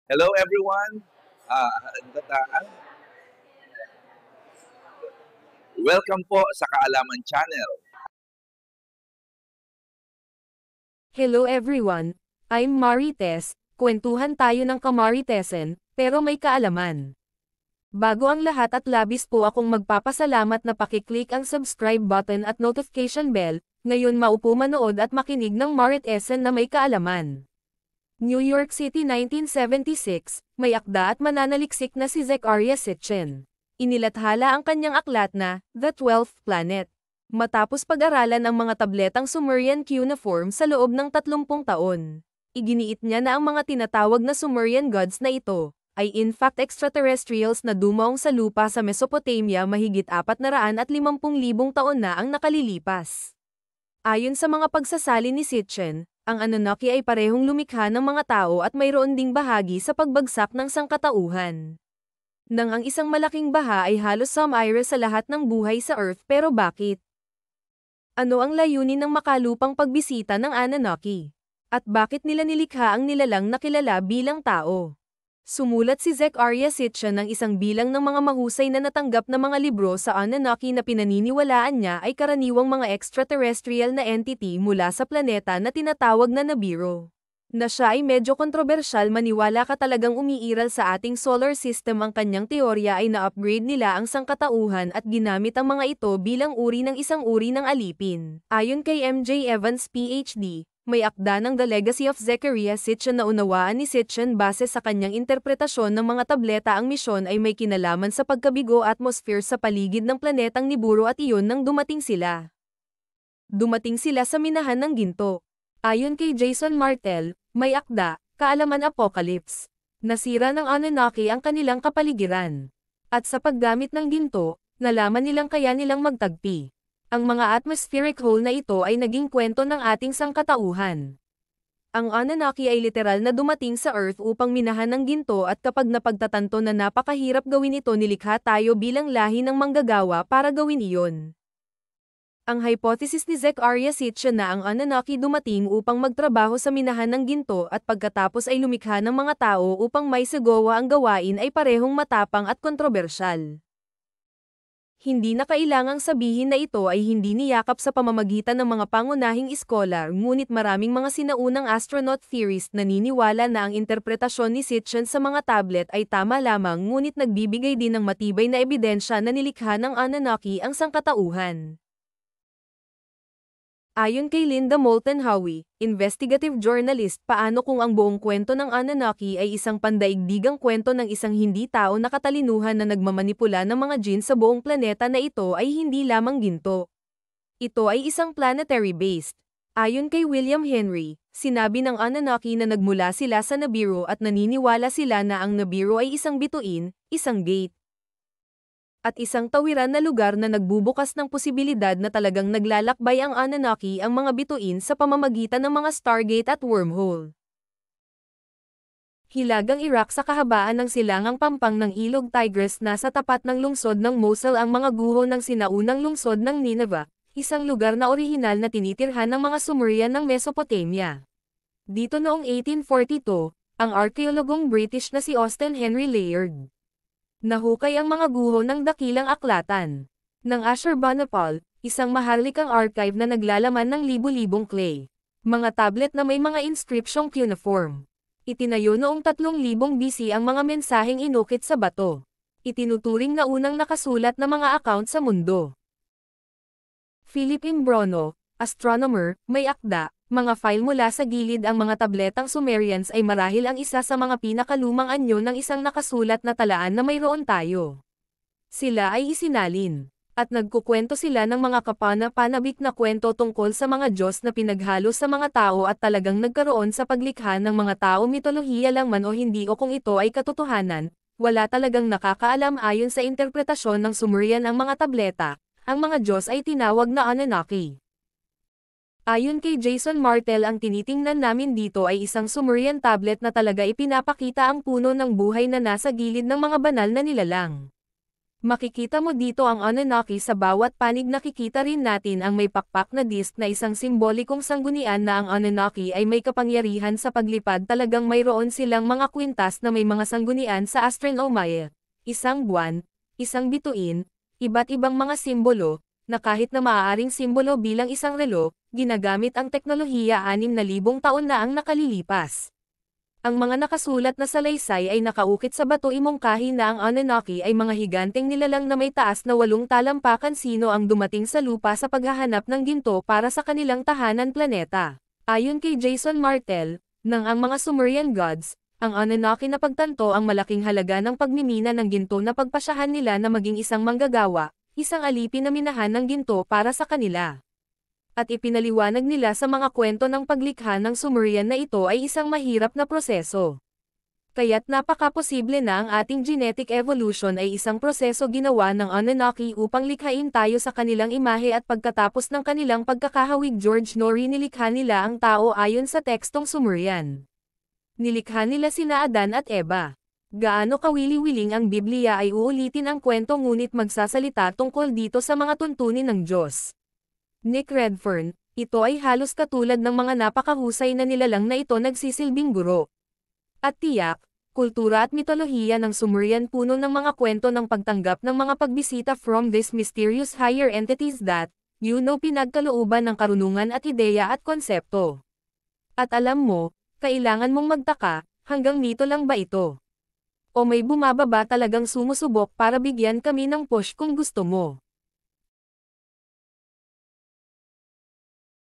Hello everyone. Welcome po sa Kaalaman Channel. Hello everyone, I'm Marites, kwentuhan tayo ng kamaritesan, pero may kaalaman. Bago ang lahat at labis po akong magpapasalamat na pakiclick ang subscribe button at notification bell, ngayon maupo manood at makinig ng Maritesan na may kaalaman. New York City 1976, may akda at mananaliksik na si Zecharia Sitchin. Inilathala ang kanyang aklat na, The 12th Planet. Matapos pag-aralan ang mga tabletang Sumerian cuneiform sa loob ng 30 taon, iginiit niya na ang mga tinatawag na Sumerian gods na ito, ay in fact extraterrestrials na dumaong sa lupa sa Mesopotamia mahigit 450,000 taon na ang nakalilipas. Ayon sa mga pagsasali ni Sitchin, ang Anunnaki ay parehong lumikha ng mga tao at mayroon ding bahagi sa pagbagsak ng sangkatauhan. Nang ang isang malaking baha ay halos sumire sa lahat ng buhay sa Earth, pero bakit? Ano ang layunin ng makalupang pagbisita ng Anunnaki? At bakit nila nilikha ang nilalang na kilala bilang tao? Sumulat si Zecharia Sitchin ng isang bilang ng mga mahusay na natanggap na mga libro sa Anunnaki na pinaniniwalaan niya ay karaniwang mga extraterrestrial na entity mula sa planeta na tinatawag na Nibiru. Na siya ay medyo kontrobersyal, maniwala ka talagang umiiral sa ating solar system. Ang kanyang teorya ay na-upgrade nila ang sangkatauhan at ginamit ang mga ito bilang uri ng isang uri ng alipin. Ayon kay MJ Evans PhD, may akda ng The Legacy of Zecharia Sitchin na unawaan ni Sitchin base sa kanyang interpretasyon ng mga tableta. Ang misyon ay may kinalaman sa pagkabigo atmosphere sa paligid ng planetang Nibiru at iyon nang dumating sila. Dumating sila sa minahan ng ginto. Ayon kay Jason Martel, may akda, Kaalaman Apocalypse. Nasira ng Anunnaki ang kanilang kapaligiran. At sa paggamit ng ginto, nalaman nilang kaya nilang magtagpi. Ang mga atmospheric hole na ito ay naging kwento ng ating sangkatauhan. Ang Anunnaki ay literal na dumating sa Earth upang minahan ng ginto, at kapag napagtatanto na napakahirap gawin ito, nilikha tayo bilang lahi ng manggagawa para gawin iyon. Ang hypothesis ni Zecharia Sitchin na ang Anunnaki dumating upang magtrabaho sa minahan ng ginto at pagkatapos ay lumikha ng mga tao upang may sagawa ang gawain ay parehong matapang at kontrobersyal. Hindi na kailangang sabihin na ito ay hindi niyakap sa pamamagitan ng mga pangunahing iskolar, ngunit maraming mga sinaunang astronaut theorists naniniwala na ang interpretasyon ni Sitchin sa mga tablet ay tama lamang, ngunit nagbibigay din ng matibay na ebidensya na nilikha ng Anunnaki ang sangkatauhan. Ayon kay Linda Moulton Howe, investigative journalist, paano kung ang buong kwento ng Anunnaki ay isang pandaigdigang kwento ng isang hindi tao na katalinuhan na nagmamanipula ng mga jinn sa buong planeta na ito ay hindi lamang ginto? Ito ay isang planetary-based. Ayon kay William Henry, sinabi ng Anunnaki na nagmula sila sa Nibiru at naniniwala sila na ang Nibiru ay isang bituin, isang gate, at isang tawiran na lugar na nagbubukas ng posibilidad na talagang naglalakbay ang Anunnaki ang mga bituin sa pamamagitan ng mga stargate at wormhole. Hilagang Iraq sa kahabaan ng silangang pampang ng Ilog Tigris, nasa tapat ng lungsod ng Mosul ang mga guho ng sinaunang lungsod ng Nineveh, isang lugar na orihinal na tinitirhan ng mga Sumerian ng Mesopotamia. Dito noong 1842, ang arkeologong British na si Austen Henry Layard nahukay ang mga guho ng dakilang aklatan ng Ashurbanipal, isang maharlikang archive na naglalaman ng libu-libong clay, mga tablet na may mga inscripsyong cuneiform. Itinayo noong 3000 BC ang mga mensaheng inukit sa bato. Itinuturing na unang nakasulat na mga account sa mundo. Philip Imbrono, astronomer, may akda, mga file mula sa gilid. Ang mga tabletang Sumerians ay marahil ang isa sa mga pinakalumang anyo ng isang nakasulat na talaan na mayroon tayo. Sila ay isinalin, at nagkukwento sila ng mga kapana-panabik na kwento tungkol sa mga Diyos na pinaghalo sa mga tao at talagang nagkaroon sa paglikha ng mga tao. Mitolohiya lang man o hindi o kung ito ay katotohanan, wala talagang nakakaalam. Ayon sa interpretasyon ng Sumerian ang mga tableta, ang mga Diyos ay tinawag na Anunnaki. Ayon kay Jason Martel, ang tinitingnan namin dito ay isang Sumerian tablet na talaga ipinapakita ang puno ng buhay na nasa gilid ng mga banal na nilalang. Makikita mo dito ang Anunnaki sa bawat panig. Nakikita rin natin ang may pakpak na disk na isang simbolikong sanggunian na ang Anunnaki ay may kapangyarihan sa paglipad. Talagang mayroon silang mga kwintas na may mga sanggunian sa astronomia, isang buwan, isang bituin, iba't ibang mga simbolo, na kahit na maaaring simbolo bilang isang relo, ginagamit ang teknolohiya 6,000 taon na ang nakalilipas. Ang mga nakasulat na salaysay ay nakaukit sa bato. Imongkahi na ang Anunnaki ay mga higanteng nilalang na may taas na 8 talampakan. Sino ang dumating sa lupa sa paghahanap ng ginto para sa kanilang tahanan planeta? Ayon kay Jason Martell, ng ang mga Sumerian gods, ang Anunnaki na pagtanto ang malaking halaga ng pagmimina ng ginto na pagpasyahan nila na maging isang manggagawa, isang alipin na minahan ng ginto para sa kanila. At ipinaliwanag nila sa mga kwento ng paglikha ng Sumerian na ito ay isang mahirap na proseso. Kaya't napakaposible na ang ating genetic evolution ay isang proseso ginawa ng Anunnaki upang likhain tayo sa kanilang imahe. At pagkatapos ng kanilang pagkakahawig George Norrie, nilikha nila ang tao ayon sa tekstong Sumerian. Nilikha nila sina Adan at Eva. Gaano kawili-wiling ang Biblia ay uulitin ang kwento ngunit magsasalita tungkol dito sa mga tuntunin ng Diyos. Nick Redfern, ito ay halos katulad ng mga napakahusay na nilalang na ito nagsisilbing guro. At tiyak, kultura at mitolohiya ng Sumerian puno ng mga kwento ng pagtanggap ng mga pagbisita from these mysterious higher entities that, pinagkalooban ng karunungan at ideya at konsepto. At alam mo, kailangan mong magtaka, hanggang mito lang ba ito? O may bumababa talagang sumusubok para bigyan kami ng push kung gusto mo?